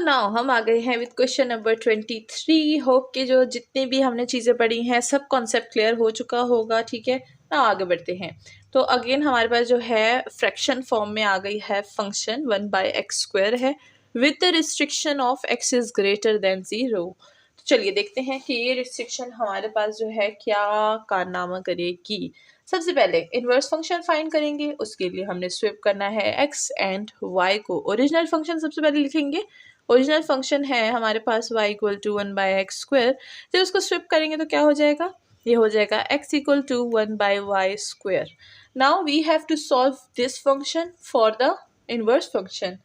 Now हम आ गए हैं विद क्वेश्चन नंबर 23। होप के जो जितनी भी हमने चीज़ें पढ़ी हैं सब कॉन्सेप्ट क्लियर हो चुका होगा। ठीक है, ना आगे बढ़ते हैं। तो अगेन हमारे पास जो है फ्रैक्शन फॉर्म में आ गई है फंक्शन 1/x² है with the restriction of x is greater than 0। तो चलिए देखते हैं कि ये रिस्ट्रिक्शन हमारे पास जो है क्या कारनामा करेगी। सबसे पहले इन्वर्स फंक्शन फाइंड करेंगे, उसके लिए हमने स्विप करना है x एंड y को। ओरिजिनल फंक्शन सबसे पहले लिखेंगे। ओरिजिनल फंक्शन है हमारे पास y = 1/x²। जब उसको स्विप करेंगे तो क्या हो जाएगा, ये हो जाएगा x = 1/y²। Now we have to solve this function for the inverse function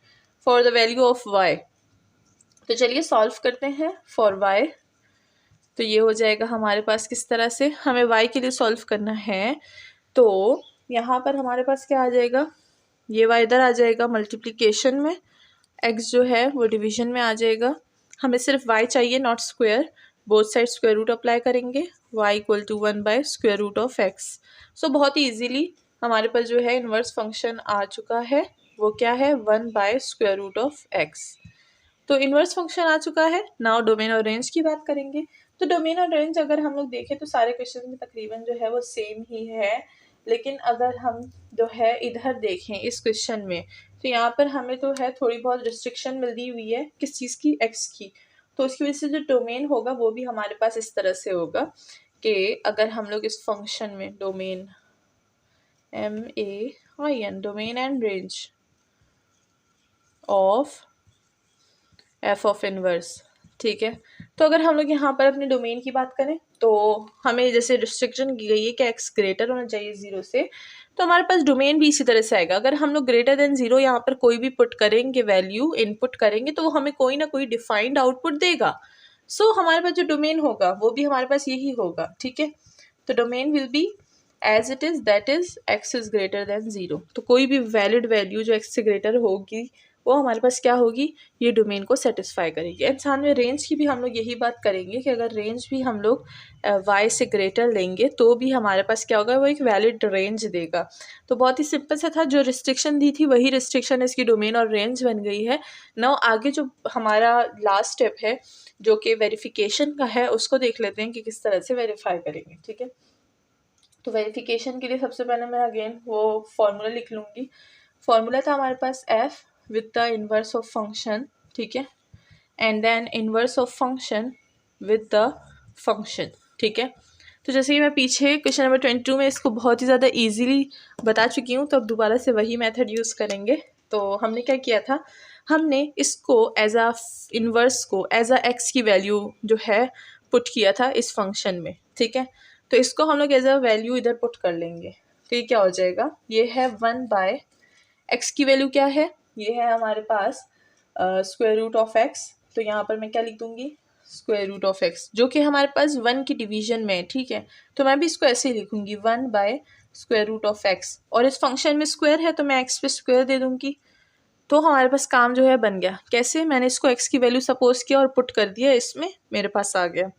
for the value of y। तो चलिए सॉल्व करते हैं फॉर y। तो ये हो जाएगा हमारे पास किस तरह से, हमें y के लिए सॉल्व करना है। तो यहाँ पर हमारे पास क्या आ जाएगा, ये y इधर आ जाएगा मल्टीप्लिकेशन में, x जो है वो डिवीजन में आ जाएगा। हमें सिर्फ y चाहिए, not square. Both side square root apply करेंगे, y = 1/√x। सो बहुत ही ईजीली हमारे पास जो है इन्वर्स फंक्शन आ चुका है। वो क्या है, 1/√x। तो इन्वर्स फंक्शन आ चुका है। नाउ डोमेन और रेंज की बात करेंगे। तो डोमेन और रेंज अगर हम लोग देखें तो सारे क्वेश्चन में तकरीबन जो है वो सेम ही है, लेकिन अगर हम जो है इधर देखें इस क्वेश्चन में तो यहाँ पर हमें तो है थोड़ी बहुत रिस्ट्रिक्शन मिली हुई है, किस चीज़ की, एक्स की। तो उसकी वजह से जो डोमेन होगा वो भी हमारे पास इस तरह से होगा कि अगर हम लोग इस फंक्शन में domain MAIN domain and range of f of inverse, ठीक है। तो अगर हम लोग यहाँ पर अपने डोमेन की बात करें तो हमें जैसे रिस्ट्रिक्शन की गई है कि x ग्रेटर होना चाहिए 0 से, तो हमारे पास डोमेन भी इसी तरह से आएगा। अगर हम लोग ग्रेटर देन 0 यहाँ पर कोई भी पुट करेंगे, वैल्यू इनपुट करेंगे, तो वो हमें कोई ना कोई डिफाइंड आउटपुट देगा। सो हमारे पास जो डोमेन होगा वो भी हमारे पास यही होगा, ठीक है। तो domain will be as it is, that is x is greater than 0। तो कोई भी वैलिड वैल्यू जो x से ग्रेटर होगी वो हमारे पास क्या होगी, ये डोमेन को सेटिस्फाई करेगी। एंड साथ में रेंज की भी हम लोग यही बात करेंगे कि अगर रेंज भी हम लोग y से ग्रेटर लेंगे तो भी हमारे पास क्या होगा, वो एक वैलिड रेंज देगा। तो बहुत ही सिंपल सा था, जो रिस्ट्रिक्शन दी थी वही रिस्ट्रिक्शन इसकी डोमेन और रेंज बन गई है। नाउ आगे जो हमारा लास्ट स्टेप है जो कि वेरिफिकेशन का है, उसको देख लेते हैं कि किस तरह से वेरीफाई करेंगे, ठीक है। तो वेरिफिकेशन के लिए सबसे पहले मैं अगेन वो फॉर्मूला लिख लूँगी। फॉर्मूला था हमारे पास f with the inverse of function, ठीक है, and then inverse of function with the function, ठीक है। तो जैसे कि मैं पीछे क्वेश्चन नंबर 22 में इसको बहुत ही ज़्यादा इजीली बता चुकी हूँ, तो अब दोबारा से वही मेथड यूज़ करेंगे। तो हमने क्या किया था, हमने इसको एज अ इन्वर्स को एज अ एक्स की वैल्यू जो है पुट किया था इस फंक्शन में, ठीक है। तो इसको हम लोग एज अ वैल्यू इधर पुट कर लेंगे। तो ये क्या हो जाएगा, ये है 1/x की वैल्यू क्या है, ये है हमारे पास स्क्वायर रूट ऑफ एक्स। तो यहाँ पर मैं क्या लिख दूँगी, स्क्वायर रूट ऑफ एक्स, जो कि हमारे पास 1 की डिवीजन में है, ठीक है। तो मैं भी इसको ऐसे ही लिखूँगी 1/√x। और इस फंक्शन में स्क्वायर है तो मैं x पे स्क्वायर दे दूँगी। तो हमारे पास काम जो है बन गया। कैसे, मैंने इसको x की वैल्यू सपोज किया और पुट कर दिया, इसमें मेरे पास आ गया।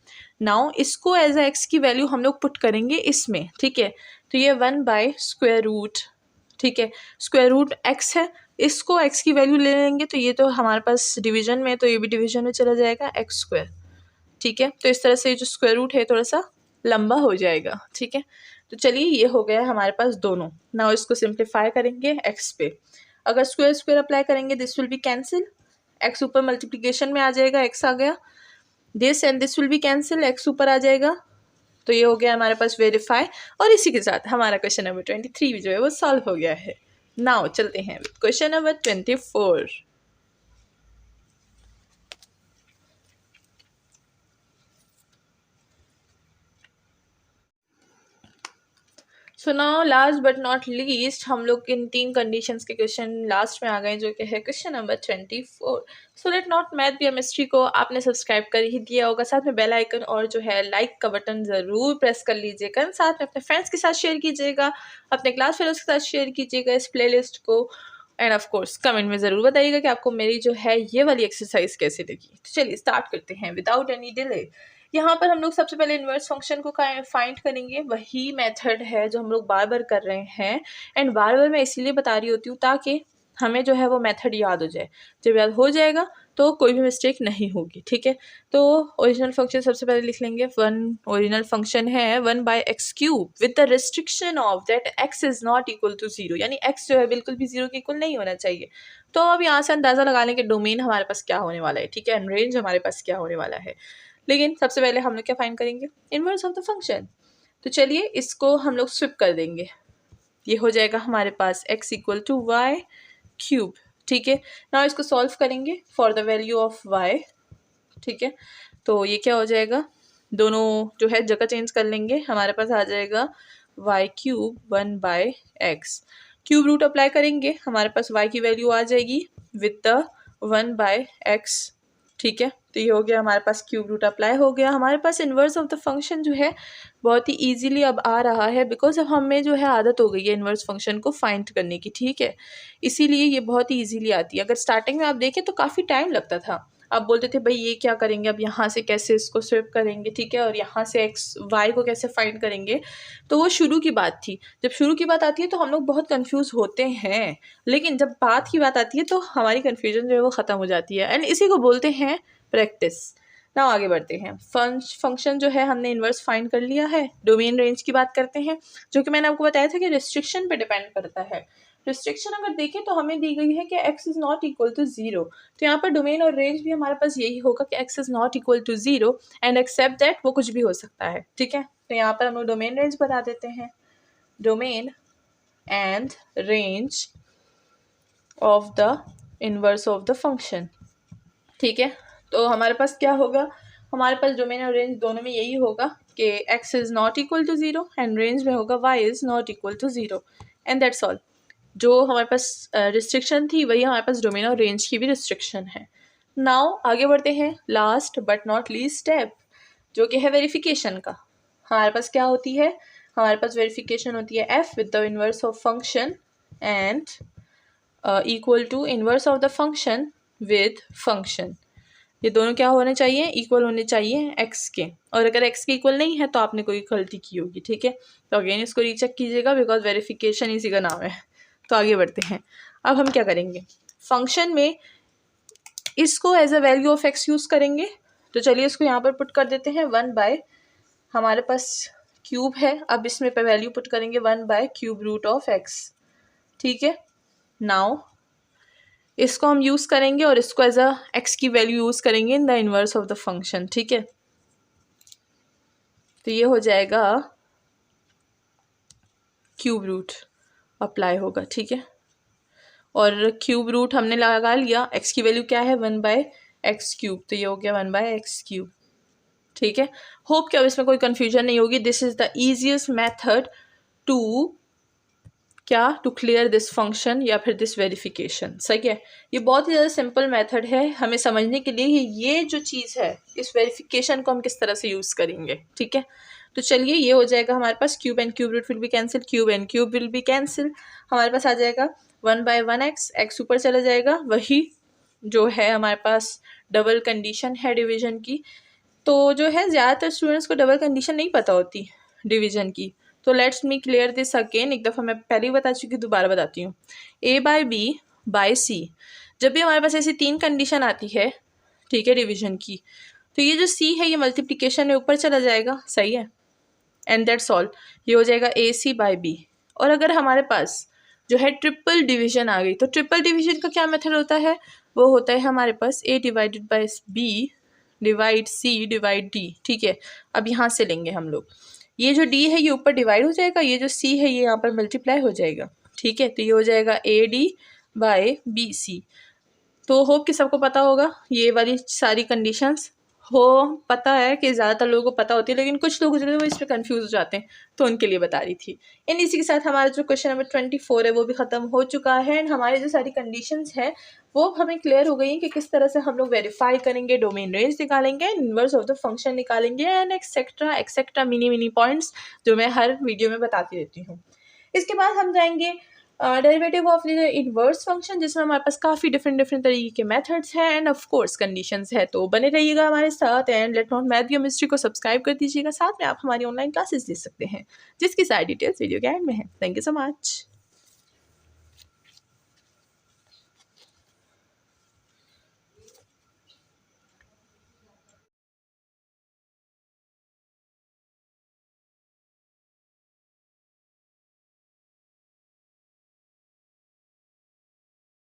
नाउ इसको एज अ x की वैल्यू हम लोग पुट करेंगे इसमें, ठीक है। तो ये 1/√, ठीक है, स्क्वायर रूट x है, इसको x की वैल्यू ले लेंगे तो ये तो हमारे पास डिवीजन में है तो ये भी डिवीजन में चला जाएगा x², ठीक है। तो इस तरह से जो स्क्वायर रूट है थोड़ा सा लंबा हो जाएगा, ठीक है। तो चलिए ये हो गया हमारे पास दोनों। नाउ इसको सिंप्लीफाई करेंगे x पे। अगर स्क्वायर स्क्वायर अप्लाई करेंगे this will be cancel, x ऊपर मल्टीप्लिकेशन में आ जाएगा, x आ गया, this and this will be cancel, x ऊपर आ जाएगा। तो ये हो गया हमारे पास वेरीफाई, और इसी के साथ हमारा क्वेश्चन नंबर 23 जो है वो सॉल्व हो गया है। नाउ चलते हैं question number 24। So now last but not least हम लोग इन 3 कंडीशंस के क्वेश्चन लास्ट में आ गए, जो कि है question number 24। So let not math be a mystery को आपने सब्सक्राइब कर ही दिया होगा, साथ में बेल आइकन और जो है लाइक का बटन ज़रूर प्रेस कर लीजिएगा, साथ में अपने फ्रेंड्स के साथ शेयर कीजिएगा, अपने क्लास फेलोज के साथ शेयर कीजिएगा इस प्लेलिस्ट को, एंड ऑफ कोर्स कमेंट में ज़रूर बताइएगा कि आपको मेरी जो है ये वाली एक्सरसाइज कैसी लगी। तो चलिए स्टार्ट करते हैं विदाउट एनी डिले। यहाँ पर हम लोग सबसे पहले इन्वर्स फंक्शन को फाइंड करेंगे, वही मेथड है जो हम लोग बार बार कर रहे हैं। एंड बार बार मैं इसीलिए बता रही होती हूँ ताकि हमें जो है वो मेथड याद हो जाए। जब याद हो जाएगा तो कोई भी मिस्टेक नहीं होगी, ठीक है। तो ओरिजिनल फंक्शन सबसे पहले लिख लेंगे। वन ओरिजिनल फंक्शन है 1/x³ with the restriction of that x is not equal to 0, यानी x जो है बिल्कुल भी 0 के इक्वल नहीं होना चाहिए। तो अब यहाँ से अंदाज़ा लगा लें कि डोमेन हमारे पास क्या होने वाला है, ठीक है, एंड रेंज हमारे पास क्या होने वाला है। लेकिन सबसे पहले हम लोग क्या फाइंड करेंगे, इनवर्स ऑफ द फंक्शन। तो चलिए इसको हम लोग स्विप कर देंगे, ये हो जाएगा हमारे पास x इक्वल टू y³, ठीक है। ना इसको सॉल्व करेंगे for the value of y, ठीक है। तो ये क्या हो जाएगा, दोनों जो है जगह चेंज कर लेंगे, हमारे पास आ जाएगा y³ 1/x। Cube root apply करेंगे, हमारे पास y की वैल्यू आ जाएगी विद द 1/x, ठीक है। तो ये हो गया हमारे पास क्यूब रूट अप्लाई हो गया। हमारे पास इन्वर्स ऑफ द फंक्शन जो है बहुत ही इजीली अब आ रहा है, बिकॉज अब हमें जो है आदत हो गई है इन्वर्स फंक्शन को फाइंड करने की, ठीक है। इसीलिए ये बहुत ही इजीली आती है। अगर स्टार्टिंग में आप देखें तो काफ़ी टाइम लगता था, आप बोलते थे भाई ये क्या करेंगे, अब यहाँ से कैसे इसको स्विप करेंगे, ठीक है, और यहाँ से एक्स वाई को कैसे फाइंड करेंगे। तो वो शुरू की बात थी। जब शुरू की बात आती है तो हम लोग बहुत कंफ्यूज होते हैं, लेकिन जब बात की बात आती है तो हमारी कन्फ्यूजन जो है वो ख़त्म हो जाती है, एंड इसी को बोलते हैं प्रैक्टिस। ना आगे बढ़ते हैं। फंक्शन जो है हमने इन्वर्स फाइंड कर लिया है। डोमेन रेंज की बात करते हैं, जो कि मैंने आपको बताया था कि रिस्ट्रिक्शन पे डिपेंड करता है। रिस्ट्रिक्शन अगर देखें तो हमें दी गई है कि x is not equal to 0, तो यहाँ पर डोमेन और रेंज भी हमारे पास यही होगा कि x is not equal to 0 and except that वो कुछ भी हो सकता है, ठीक है। तो यहाँ पर हम लोग डोमेन रेंज बता देते हैं, domain and range of the inverse of the function, ठीक है। तो हमारे पास क्या होगा, हमारे पास डोमेन और रेंज दोनों में यही होगा कि x is not equal to 0 and range में होगा y is not equal to 0, and that's all. जो हमारे पास रिस्ट्रिक्शन थी वही हमारे पास डोमेन और रेंज की भी रिस्ट्रिक्शन है। नाउ आगे बढ़ते हैं, last but not least step, जो कि है वेरिफिकेशन का। हमारे पास क्या होती है, हमारे पास वेरिफिकेशन होती है f with the inverse of function and equal to inverse of the function with function. ये दोनों क्या होने चाहिए, इक्वल होने चाहिए x के, और अगर x के इक्वल नहीं है तो आपने कोई गलती की होगी, ठीक है। तो अगेन इसको रीचेक कीजिएगा, बिकॉज वेरिफिकेशन इसी का नाम है। तो आगे बढ़ते हैं। अब हम क्या करेंगे, फंक्शन में इसको as a value of x use करेंगे। तो चलिए इसको यहाँ पर पुट कर देते हैं 1/, हमारे पास क्यूब है, अब इसमें पे वैल्यू पुट करेंगे 1/³ x, ठीक है। नाउ इसको हम यूज़ करेंगे और इसको एज अ x की वैल्यू यूज़ करेंगे in the inverse of the function, ठीक है। तो ये हो जाएगा क्यूब रूट अप्लाई होगा, ठीक है। और क्यूब रूट हमने लगा लिया, x की वैल्यू क्या है 1/x³, तो ये हो गया 1/x³, ठीक है। होप कि अब इसमें कोई कन्फ्यूजन नहीं होगी। This is the easiest method to क्या, टू क्लियर दिस फंक्शन या फिर दिस वेरिफिकेशन, सही है। ये बहुत ही ज़्यादा सिंपल मेथड है हमें समझने के लिए, ये जो चीज़ है इस वेरिफिकेशन को हम किस तरह से यूज़ करेंगे, ठीक है। तो चलिए ये हो जाएगा हमारे पास cube and cube root will be cancel, cube and cube will be cancel, हमारे पास आ जाएगा 1/1x, x ऊपर चला जाएगा, वही जो है हमारे पास डबल कंडीशन है डिवीजन की। तो जो है ज़्यादातर स्टूडेंट्स को डबल कंडीशन नहीं पता होती डिवीजन की, तो let's me clear this again. एक दफ़ा मैं पहले ही बता चुकी, दोबारा बताती हूँ। a/b/c, जब भी हमारे पास ऐसी 3 कंडीशन आती है, ठीक है, डिवीजन की, तो ये जो c है ये मल्टीप्लिकेशन में ऊपर चला जाएगा, सही है, एंड दैट्स ऑल। ये हो जाएगा ac/b। और अगर हमारे पास जो है ट्रिपल डिवीजन आ गई, तो ट्रिपल डिवीजन का क्या मेथड होता है, वो होता है हमारे पास a/b divide c divide d, ठीक है। अब यहाँ से लेंगे हम लोग, ये जो d है ये ऊपर डिवाइड हो जाएगा, ये जो c है ये यहाँ पर मल्टीप्लाई हो जाएगा, ठीक है। तो ये हो जाएगा AD/BC। तो होप कि सबको पता होगा ये वाली सारी कंडीशंस, हो पता है कि ज़्यादातर लोगों को पता होती है, लेकिन कुछ लोग जो है वो इस पर कन्फ्यूज़ हो जाते हैं, तो उनके लिए बता रही थी। इन इसी के साथ हमारा जो क्वेश्चन नंबर 24 है वो भी ख़त्म हो चुका है, एंड हमारी जो सारी कंडीशंस हैं वो हमें क्लियर हो गई हैं कि किस तरह से हम लोग वेरीफाई करेंगे, डोमेन रेंज निकालेंगे, इन्वर्स ऑफ द फंक्शन निकालेंगे, एंड एक्सेट्रा मिनी पॉइंट्स जो मैं हर वीडियो में बताती रहती हूँ। इसके बाद हम जाएंगे derivative of the inverse function, जिसमें हमारे पास काफ़ी डिफरेंट तरीके के मेथड्स हैं एंड ऑफ कोर्स कंडीशंस है। तो बने रहिएगा हमारे साथ, and let not math chemistry को सब्सक्राइब कर दीजिएगा। साथ में आप हमारी ऑनलाइन क्लासेस ले सकते हैं, जिसकी सारी डिटेल्स वीडियो के एंड में है। Thank you so much.